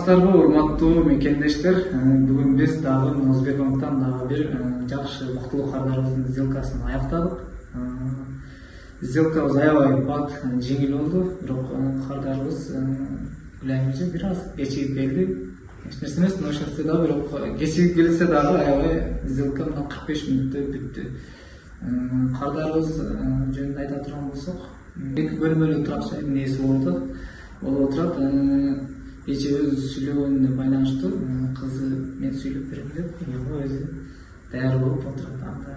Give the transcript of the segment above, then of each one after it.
саламатсыздарбы, урматтуу мекендештер. Бүгүн биз дагы Озбекбанктан дагы бир жакшы уктулук кардаарыбыздын сделкасын аяктадык. Сделкабыз аябай бат, жеңил болду, бирок кардаарыбыз билемиз бир аз кечигип келди. Эч нерсе эмес, ошентсе дагы бирок кечигип келсе дагы аябай сделка мына 45 мүнөттө бүттү. Кардаарыбыз жөнүндө айта турган болсок, 2 бөлмөлүү турак жайдын нээси болуп турат. Эчи өзү сүйлөгөнүнө байланыштуу, кызы мен сүйлөп берем деп, өзү даяр болуп отурат. Анда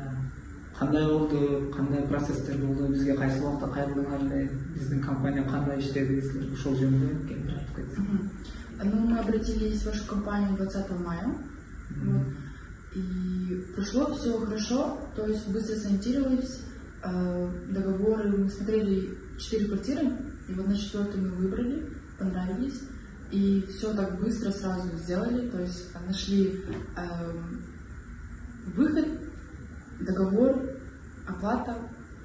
кандай болду, кандай процесстер болду, бизге кайсы убакта кайрылдыңар эле, биздин компания кандай иштеди, силер ошол жөнүндө кеңири айтып кетсеңиз. Ну, мы обратились в вашу компанию 20 мая, и прошло все хорошо, то есть быстро сориентировались, договоры, мы смотрели 4 квартиры, и вот на 4-ю мы выбрали, понравились, и все так быстро сразу сделали, то есть нашли выход, договор, оплата,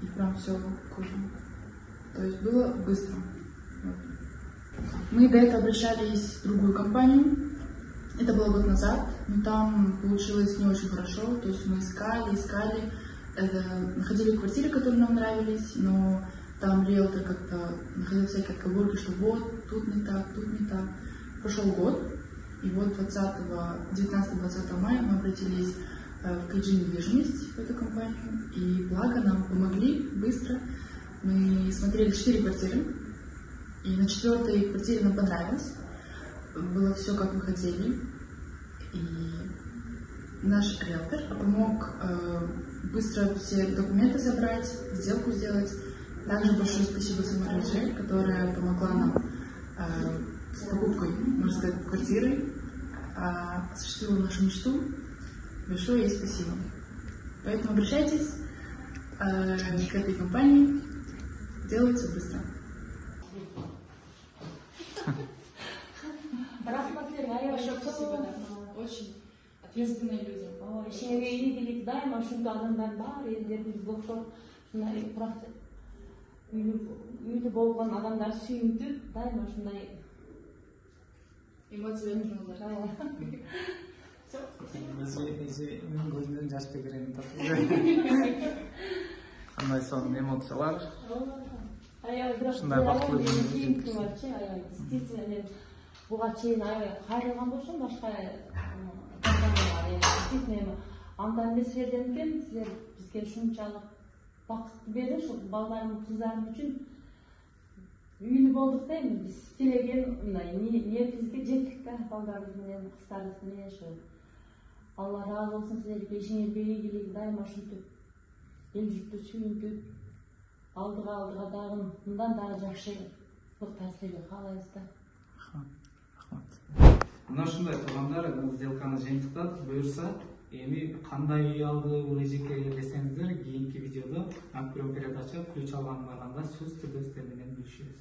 и прям все круто. То есть было быстро. Мы до этого обращались в другую компанию, это было год назад, но там получилось не очень хорошо, то есть мы искали, находили квартиры, которые нам нравились, но там риэлтор как-то находил всякие отговорки, что вот, тут не так. Прошел год, и вот 19-20 мая мы обратились в КG недвижимость, в эту компанию, и благо нам помогли быстро. Мы смотрели 4 квартиры, и на 4-й квартире нам понравилось, было все как мы хотели, и наш риэлтор помог быстро все документы собрать, сделку сделать. Также большое спасибо самой Роже, которая помогла нам с покупкой, можно сказать, квартиры, осуществила нашу мечту. Большое ей спасибо. Поэтому обращайтесь к этой компании, делается быстро. Большое спасибо, да. Очень ответственные люди. Шерийлик дайыма ушундай адамдар бар, элдерибизге окшоп, үйлүү болгон адамдар сүйүнтүп, дайыма ушундай эмоцияны жолдор. Өзүнүн көзүнөн жаш тегеренип атат. Кандай сонун эмоциялар. Ушундай бактылуу сүйүнтүү барчы, аябай действительно буга чейин аябай кайрылган болчумун башка действительно андан эмес жерден экен, силер бизге ушунчалык бакытты берип, ушул балдарым, кыздарым үчүн үйлүү болдук дейм. Биз тилеген мындай ниетибизге жеттик да, балдарыбыз менен, кыздарыбыз менен ушу. Алла разы болсун, силерге ишиңизге ийгилик, дайыма ушинтип эл журтту сүйүнтүп, алдыга дагы мындан дагы жакшылыктар силерге каалайбыз да. Мына ушундай туугандар, сделканы жыйынтыктап, буюрса, эми кандай үй алды бул эжеке десеңиздер, кийинки видеодо ак бирөө передача ключ алганын барганда сөз түрдө сиздер менен бөлүшөбүз.